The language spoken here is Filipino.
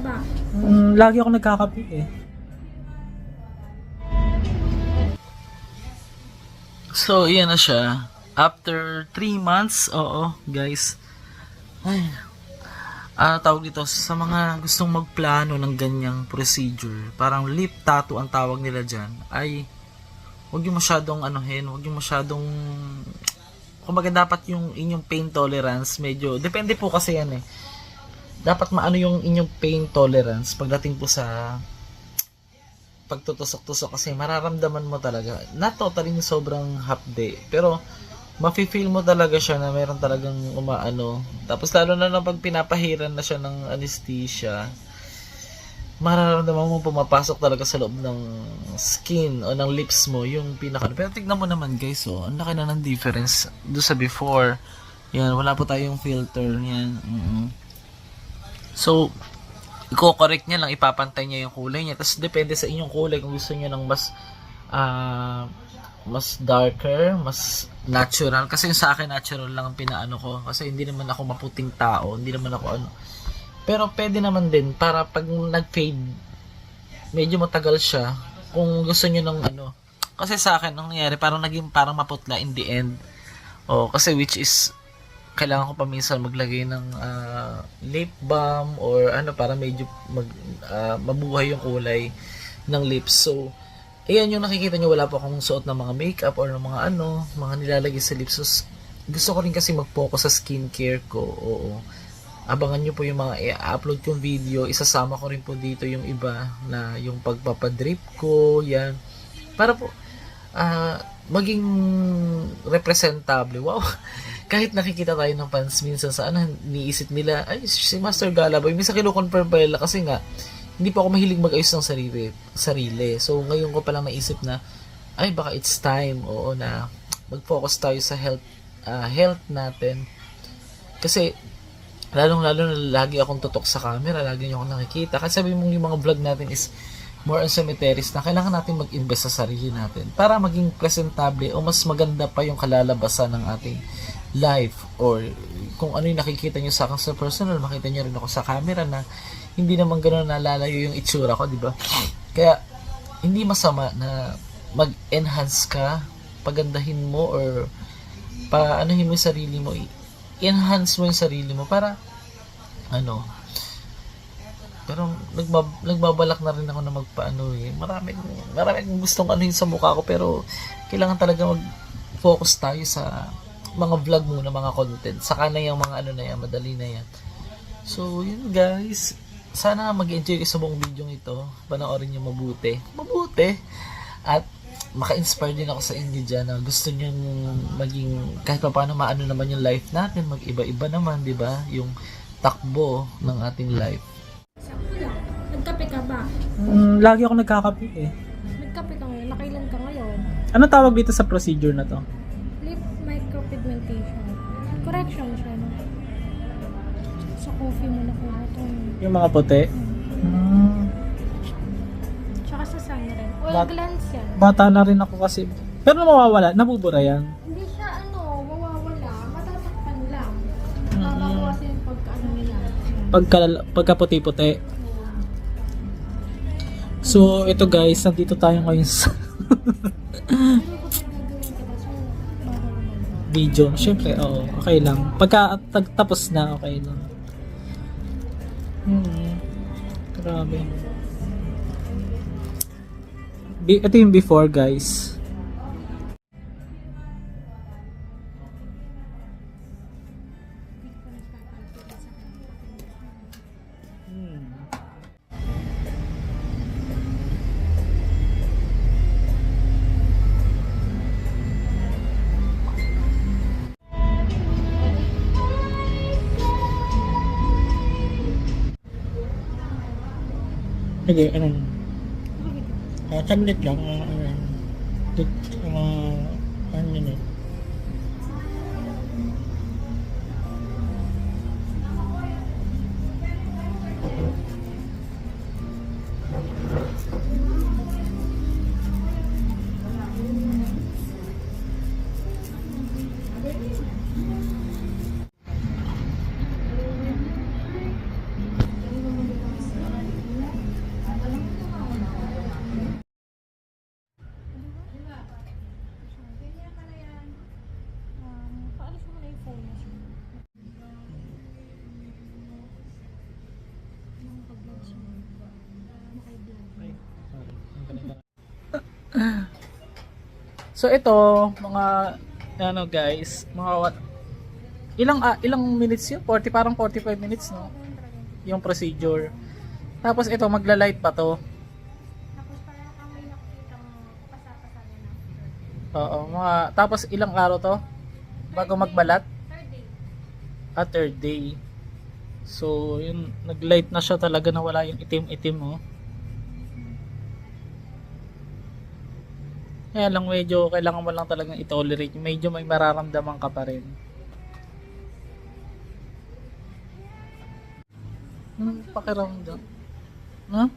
ba? Lagi ako nagkakape eh. So, iyan na siya. After 3 months, oo, guys. Ay, tawag dito, sa mga gustong magplano ng ganyang procedure, parang lip tattoo ang tawag nila dyan, ay, huwag yung masyadong anuhin, huwag yung masyadong, kumbaga dapat yung inyong pain tolerance, medyo, depende po kasi yan eh. Dapat maano yung inyong pain tolerance pagdating po sa pagtutusok-tusok kasi mararamdaman mo talaga, not totally yung sobrang hapde, pero mafe-feel mo talaga siya na meron talagang umaano. Tapos lalo na pag pinapahiran na siya ng anesthesia, mararamdaman mo pumapasok talaga sa loob ng skin o ng lips mo yung pinaka. Pero tignan mo naman guys, oh, ang laki na ng difference do sa before. Yan, wala po tayong filter yan. So, i-correct niya lang, ipapantay niya yung kulay niya. Tapos depende sa inyong kulay kung gusto niya ng mas darker, mas natural. Kasi yung sa akin natural lang ang pinaano ko. Kasi hindi naman ako maputing tao, hindi naman ako ano. Pero pwede naman din para pag nag-fade, medyo matagal siya. Kung gusto niyo ng ano. Kasi sa akin, ang nangyari, parang naging parang maputla in the end. Kasi which is, kailangan ko pa minsan maglagay ng lip balm or ano para medyo mabuhay yung kulay ng lips. So, ayan yung nakikita nyo, wala po akong suot ng mga makeup or ng mga mga nilalagay sa lips. So, gusto ko rin kasi mag-focus sa skincare ko. Oo. Abangan nyo po yung mga i-upload kong video. Isasama ko rin po dito yung iba na yung pagpapadrip ko. Yan. Para po maging representable. Wow. Kahit nakikita tayo ng fans minsan sa niisip nila, ay, si Master Galaboy, minsan kinukonfirm pa nila kasi nga, hindi pa ako mahilig mag-ayos ng sarili. So, ngayon ko palang naisip na, ay, baka it's time, oo, na mag-focus tayo sa health natin. Kasi, lalong-lalo na lagi akong tutok sa camera, lagi niyo akong nakikita. Kasi sabi mong yung mga vlog natin is more on cemeteries na kailangan natin mag-invest sa sarili natin para maging presentable o mas maganda pa yung kalalabasan ng ating life, or kung ano yung nakikita nyo sa akin sa personal, makita nyo rin ako sa camera na hindi naman gano'n nalalayo yung itsura ko, di ba? Kaya hindi masama na mag-enhance ka, pagandahin mo or paanohin mo yung sarili mo, enhance mo yung sarili mo para pero nagbabalak na rin ako na magpaano eh. Maraming gustong anuhin sa mukha ko, pero kailangan talaga mag-focus tayo sa mga vlog muna, mga content. Saka na yung mga na yan, madali na yan. So, yun guys. Sana mag-enjoy kayo sa buong video ito. Panoorin nyo mabuti. At maka-inspire din ako sa inyo dyan na gusto nyo maging, kahit pa paano maano naman yung life natin, mag-iba-iba naman, di ba? Yung takbo ng ating life. Sakto lang. Nagkape ka ba? Lagi ako nagkakape eh. Nagkape ka ngayon? Nakailan ka ngayon? Ano tawag dito sa procedure na to? Lip micropigmentation. Correction siya, no? Sa coffee mo nakuha ito. Yung mga puti? Tsaka sa sun rin. Oil glands yan. Bata na rin ako kasi. Pero mawawala, nabubura yan. Hindi siya mawawala. Matatakpan lang. Mababawas yung pagkaano nila. Pagka puti-puti. So, ito guys, nandito tayo ngayon sa video. Siyempre, okay lang. Pagka tapos na, okay lang. Grabe. Ito yung before guys. Sige, saglit lang. 1 minute. So ito, mga ano guys, mga ilang minutes yun? 40, parang 45 minutes, no? Yung procedure. Tapos ito, magla-light pa to. Tapos parang kang may nakikita mo pasa-pasa na na. Oo, mga, tapos ilang araw to? Bago magbalat? Third day. Third day. So, yun, nag-light na siya talaga na wala yung itim-itim, oh. Kaya lang medyo, kailangan mo lang talagang i-tolerate. Medyo may mararamdaman ka pa rin. Pakiramdam. No?